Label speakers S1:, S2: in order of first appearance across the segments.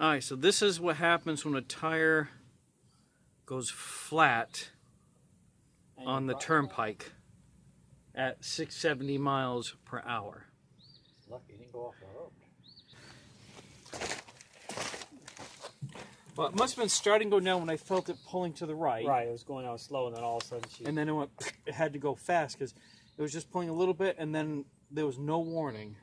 S1: Alright, so this is what happens when a tire goes flat on the turnpike at 670 miles per hour.
S2: Lucky he didn't go off the road.
S1: Well, it must have been starting to go down when I felt it pulling to the right.
S3: Right, it was going out slow, and then all of a sudden
S1: And then it had to go fast because it was just pulling a little bit, and then there was no warning.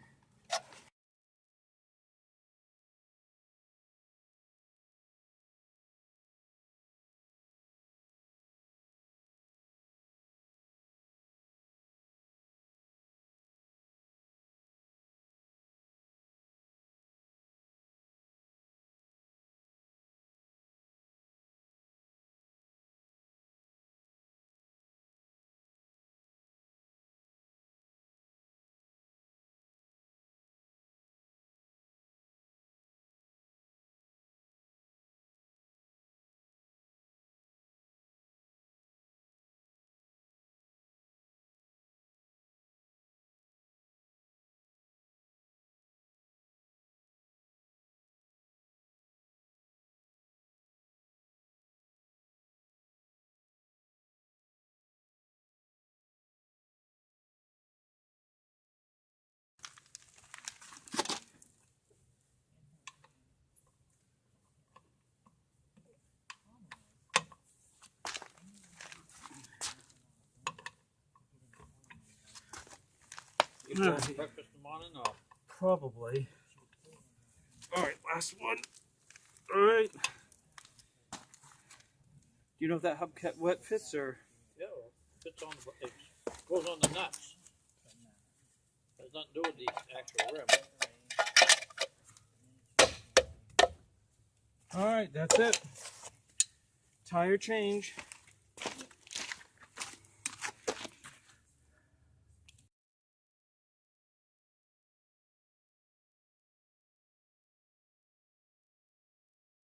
S2: Breakfast in the morning, or?
S1: Probably. Alright, last one. Alright. Do you know if that hubcap wet fits or?
S2: Yeah, well, fits on the, it goes on the nuts. Has nothing to do with the actual rim.
S1: Alright, that's it. Tire change.